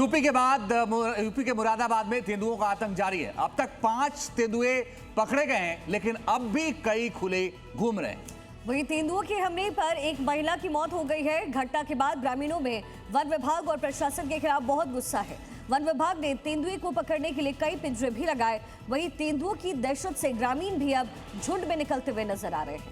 UP के मुरादाबाद में तेंदुओं का आतंक जारी है। अब तक 5 तेंदुए पकड़े गए हैं, लेकिन अब भी कई खुले घूम रहे हैं। वहीं तेंदुओं के हमले पर एक महिला की मौत हो गई है। घटना के बाद ग्रामीणों में वन विभाग और प्रशासन के खिलाफ बहुत गुस्सा है। वन विभाग ने तेंदुए को पकड़ने के लिए कई पिंजरे भी लगाए। वहीं तेंदुओं की दहशत से ग्रामीण भी अब झुंड में निकलते हुए नजर आ रहे हैं।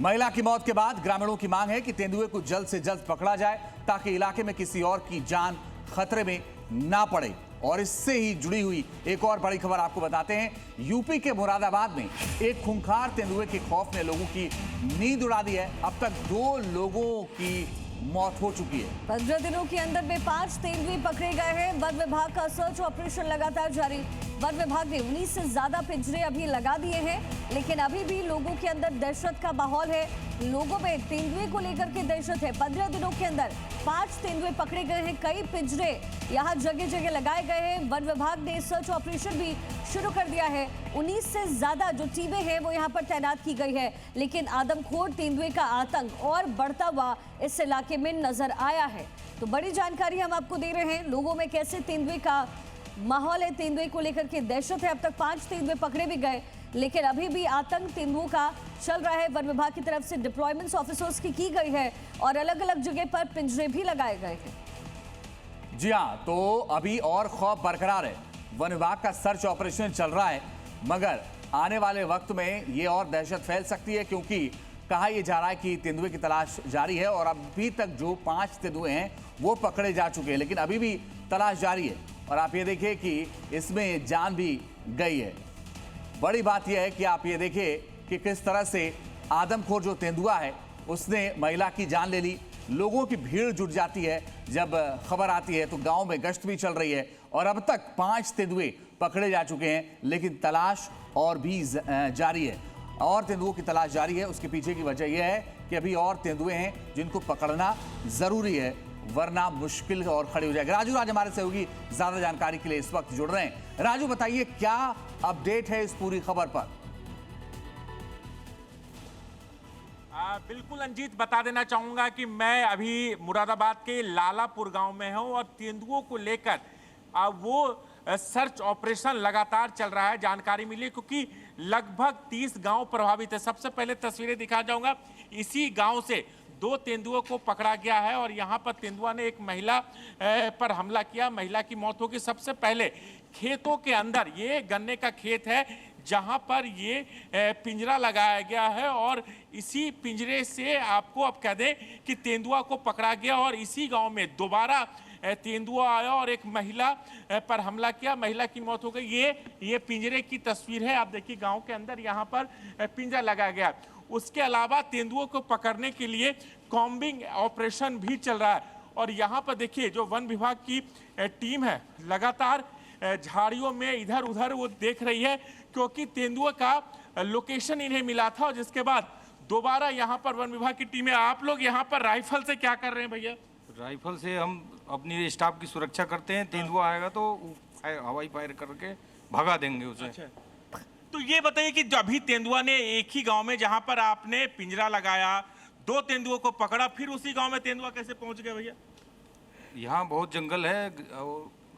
महिला की मौत के बाद ग्रामीणों की मांग है कि तेंदुए को जल्द से जल्द पकड़ा जाए, ताकि इलाके में किसी और की जान खतरे में ना पड़े। और इससे ही जुड़ी हुई एक और बड़ी खबर आपको बताते हैं। यूपी के मुरादाबाद में एक खूंखार तेंदुए के खौफ ने लोगों की नींद उड़ा दी है। अब तक 2 लोगों की मौत हो चुकी है। 15 दिनों के अंदर में 5 तेंदुए पकड़े गए हैं। वन विभाग का सर्च ऑपरेशन लगातार जारी। वन विभाग ने 19 से ज्यादा पिंजरे अभी लगा दिए हैं, लेकिन अभी भी लोगों के अंदर दहशत का माहौल है। लोगों में तेंदुए को लेकर के दहशत है। 15 दिनों के अंदर 5 तेंदुए पकड़े गए हैं। कई पिंजरे यहाँ जगह जगह लगाए गए हैं। वन विभाग ने सर्च ऑपरेशन भी शुरू कर दिया है। 19 से ज्यादा जो टीमें हैं वो यहाँ पर तैनात की गई है, लेकिन आदमखोर तेंदुए का आतंक और बढ़ता हुआ इस इलाके में नजर आया है। तो बड़ी जानकारी हम आपको दे रहे हैं। लोगों में कैसे तेंदुए का माहौल है, तेंदुए को लेकर के दहशत है। अब तक 5 तेंदुए पकड़े भी गए, लेकिन अभी भी आतंक तेंदुओं का चल रहा है। वन विभाग की तरफ से डिप्लॉयमेंट्स ऑफिसर्स की गई है और अलग अलग जगह पर पिंजरे भी लगाए गए हैं। जी हां, तो अभी और खौफ बरकरार है। वन विभाग का सर्च ऑपरेशन चल रहा है, मगर आने वाले वक्त में ये और दहशत फैल सकती है, क्योंकि कहा यह जा रहा है कि तेंदुए की तलाश जारी है और अभी तक जो 5 तेंदुए हैं वो पकड़े जा चुके हैं, लेकिन अभी भी तलाश जारी है। और आप ये देखिए कि इसमें जान भी गई है। बड़ी बात यह है कि आप ये देखिए कि किस तरह से आदमखोर जो तेंदुआ है उसने महिला की जान ले ली। लोगों की भीड़ जुट जाती है जब खबर आती है, तो गांव में गश्त भी चल रही है और अब तक 5 तेंदुए पकड़े जा चुके हैं, लेकिन तलाश और भी जारी है। और तेंदुओं की तलाश जारी है। उसके पीछे की वजह यह है कि अभी और तेंदुए हैं जिनको पकड़ना जरूरी है, वरना मुश्किल और खड़ी हो जाएगी। राजू राज हमारे सहयोगी ज्यादा जानकारी के लिए इस वक्त जुड़ रहे हैं। राजू, बताइए क्या अपडेट है इस पूरी खबर पर? बिल्कुल अंजीत, बता देना चाहूंगा कि मैं अभी मुरादाबाद के लालापुर गांव में हूं और तेंदुओं को लेकर वो सर्च ऑपरेशन लगातार चल रहा है। जानकारी मिली क्योंकि लगभग 30 गांव प्रभावित है। सबसे पहले तस्वीरें दिखा जाऊंगा। इसी गांव से 2 तेंदुओं को पकड़ा गया है और यहाँ पर तेंदुआ ने एक महिला पर हमला किया। महिला की मौत होगी। सबसे पहले खेतों के अंदर, ये गन्ने का खेत है जहाँ पर ये पिंजरा लगाया गया है और इसी पिंजरे से आपको अब कह दें कि तेंदुआ को पकड़ा गया और इसी गांव में दोबारा तेंदुआ आया और एक महिला पर हमला किया। महिला की मौत हो गई। ये पिंजरे की तस्वीर है। आप देखिए गांव के अंदर यहाँ पर पिंजरा लगाया गया। उसके अलावा तेंदुओं को पकड़ने के लिए कॉम्बिंग ऑपरेशन भी चल रहा है। और यहाँ पर देखिए जो वन विभाग की टीम है लगातार झाड़ियों में इधर उधर वो देख रही है, क्योंकि तेंदुआ का लोकेशन इन्हें मिला था और जिसके बाद दोबारा यहाँ पर वन विभाग की टीम है। आप लोग यहाँ पर राइफल से क्या कर रहे हैं भैया? राइफल से हम अपनी स्टाफ की सुरक्षा करते हैं। तेंदुआ आएगा तो हवाई फायर करके भगा देंगे उसे। अच्छा। तो ये बताइए कि अभी तेंदुआ ने एक ही गांव में जहां पर आपने पिंजरा लगाया 2 तेंदुओं को पकड़ा, फिर उसी गांव में तेंदुआ कैसे पहुंच गया भैया? यहाँ बहुत जंगल है,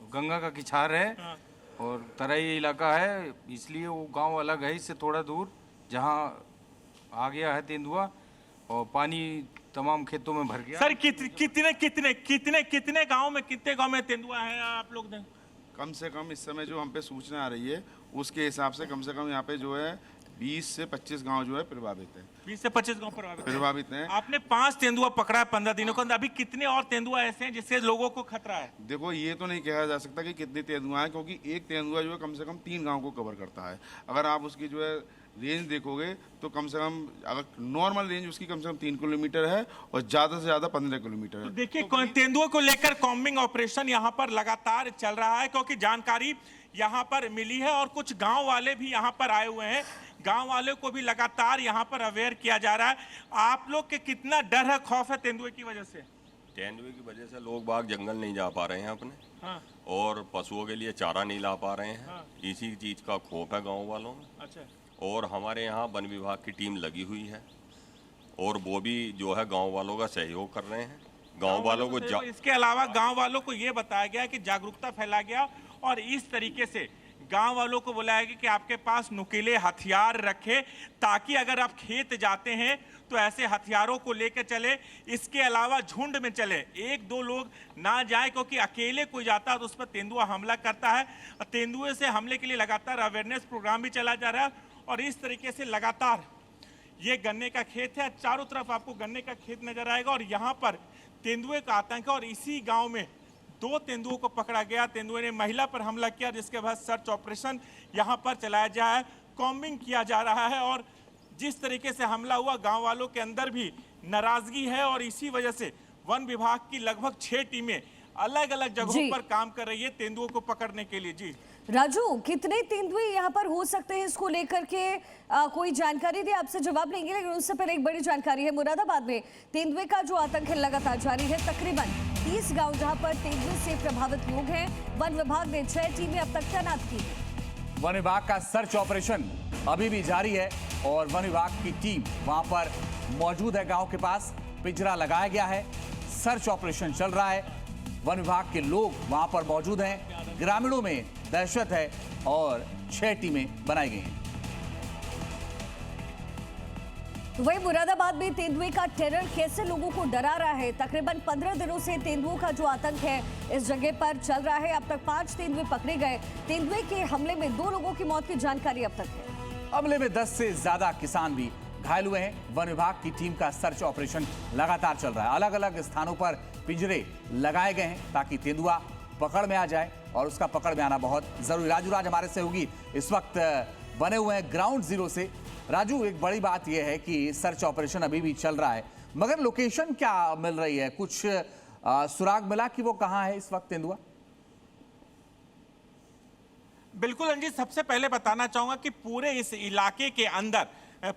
गंगा का किनार है। हाँ। और तराई इलाका है, इसलिए वो गांव अलग है इससे थोड़ा दूर, जहाँ आ गया है तेंदुआ और पानी तमाम खेतों में भर गया। सर कितने गांव में तेंदुआ है आप लोग ने? कम से कम इस समय जो हम पे सूचना आ रही है उसके हिसाब से कम यहाँ पे जो है 20 से 25 गांव जो है प्रभावित है। 20 से 25 गांव प्रभावित हैं। आपने 5 तेंदुआ पकड़ा है 15 दिनों के अंदर। अभी कितने और तेंदुआ ऐसे हैं जिससे लोगों को खतरा है? देखो, ये तो नहीं कहा जा सकता कि कितने तेंदुआ हैं, क्योंकि एक तेंदुआ जो है कम से कम 3 गांव को कवर करता है। अगर आप उसकी जो है रेंज देखोगे तो कम से कम, अगर नॉर्मल रेंज उसकी कम से कम 3 किलोमीटर है और ज़्यादा से ज़्यादा 15 किलोमीटर है। तो देखिए तेंदुआ को लेकर कॉम्बिंग ऑपरेशन यहाँ पर लगातार चल रहा है, क्योंकि जानकारी यहाँ पर मिली है और कुछ गांव वाले भी यहाँ पर आए हुए हैं। गांव वाले को भी लगातार यहाँ पर अवेयर किया जा रहा है। आप लोग के कितना डर है, खौफ है तेंदुए की वजह से? तेंदुए की वजह से लोग बाग जंगल नहीं जा पा रहे हैं अपने। हाँ। और पशुओं के लिए चारा नहीं ला पा रहे हैं। हाँ। इसी चीज का खौफ है गांव वालों में। अच्छा। और हमारे यहाँ वन विभाग की टीम लगी हुई है और वो भी जो है गांव वालों का सहयोग कर रहे हैं। गांव वालों को इसके अलावा गांव वालों को ये बताया गया कि जागरूकता फैला गया और इस तरीके से गांव वालों को बुलाया गया कि आपके पास नुकीले हथियार रखें ताकि अगर आप खेत जाते हैं तो ऐसे हथियारों को लेकर चले। इसके अलावा झुंड में चले, एक दो लोग ना जाए, क्योंकि अकेले कोई जाता है तो उस पर तेंदुआ हमला करता है। तेंदुए से हमले के लिए लगातार अवेयरनेस प्रोग्राम भी चला जा रहा है और इस तरीके से लगातार ये गन्ने का खेत है, चारों तरफ आपको गन्ने का खेत नजर आएगा और यहाँ पर तेंदुए का आतंक है। और इसी गांव में 2 तेंदुओं को पकड़ा गया। तेंदुए ने महिला पर हमला किया, जिसके बाद सर्च ऑपरेशन यहाँ पर चलाया जा रहा है, कॉम्बिंग किया जा रहा है। और जिस तरीके से हमला हुआ, गांव वालों के अंदर भी नाराजगी है और इसी वजह से वन विभाग की लगभग 6 टीमें अलग अलग जगहों पर काम कर रही है तेंदुओं को पकड़ने के लिए। जी राजू, कितने तेंदुए यहाँ पर हो सकते हैं, इसको लेकर के कोई जानकारी दी? आपसे जवाब लेंगे, लेकिन उससे पहले एक बड़ी जानकारी है। मुरादाबाद में तेंदुए का जो आतंक है लगातार जारी है। तकरीबन 30 गांव जहां पर तेंदुए से प्रभावित लोग हैं, वन विभाग ने 6 टीमें अब तक तैनात की है। वन विभाग का सर्च ऑपरेशन अभी भी जारी है और वन विभाग की टीम वहां पर मौजूद है। गांव के पास पिंजरा लगाया गया है, सर्च ऑपरेशन चल रहा है। वन विभाग के लोग वहां पर मौजूद हैं, ग्रामीणों में दहशत है और 6 टीमें बनाई गई हैं। तो वही मुरादाबाद में तेंदुए का टेरर कैसे लोगों को डरा रहा है। तकरीबन 15 दिनों से तेंदुओं का जो आतंक है इस जगह पर चल रहा है। अब तक 5 तेंदुए पकड़े गए। तेंदुए के हमले में 2 लोगों की मौत की जानकारी अब तक है। हमले में 10 से ज्यादा किसान भी घायल हुए हैं। वन विभाग की टीम का सर्च ऑपरेशन लगातार चल रहा है। अलग अलग स्थानों पर पिंजरे लगाए गए हैं ताकि तेंदुआ पकड़ में आ जाए और उसका पकड़ में आना बहुत जरूरी। राजू राज हमारे से होगी, इस वक्त बने हुए हैं ग्राउंड जीरो से। राजू, एक बड़ी बात यह है कि सर्च ऑपरेशन अभी भी चल रहा है, मगर लोकेशन क्या मिल रही है? कुछ सुराग मिला कि वो कहां है इस वक्त तेंदुआ? बिल्कुल अंजित, सबसे पहले बताना चाहूंगा कि पूरे इस इलाके के अंदर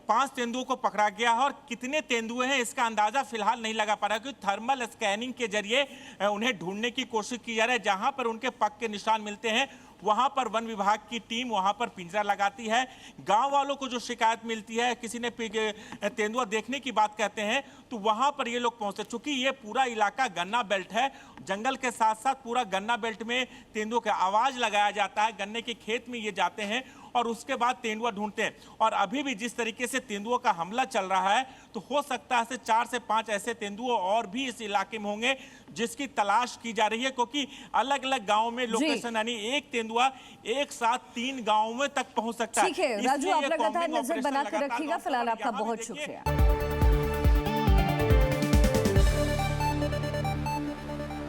5 तेंदुओं को पकड़ा गया है और कितने तेंदुए हैं इसका अंदाजा फिलहाल नहीं लगा पा रहा, क्योंकि थर्मल स्कैनिंग के जरिए उन्हें ढूंढने की कोशिश की जा रही है। जहां पर उनके पग के निशान मिलते हैं वहां पर वन विभाग की टीम वहां पर पिंजरा लगाती है। गांव वालों को जो शिकायत मिलती है, किसी ने तेंदुआ देखने की बात कहते हैं, तो वहां पर ये लोग पहुंचते। चूंकि ये पूरा इलाका गन्ना बेल्ट है, जंगल के साथ साथ पूरा गन्ना बेल्ट में तेंदुओं का आवाज लगाया जाता है। गन्ने के खेत में ये जाते हैं और उसके बाद तेंदुआ ढूंढते हैं। और अभी भी जिस तरीके से तेंदुओं का हमला चल रहा है, तो हो सकता है 4 से 5 ऐसे तेंदुए और भी इस इलाके में होंगे जिसकी तलाश की जा रही है, क्योंकि अलग अलग गांवों में लोकेशन, यानी एक तेंदुआ एक साथ 3 गांवों में तक पहुंच सकता है। ठीक है राजू, आप लगातार नजर बनाकर रखिएगा। फिलहाल आपका बहुत शुक्रिया।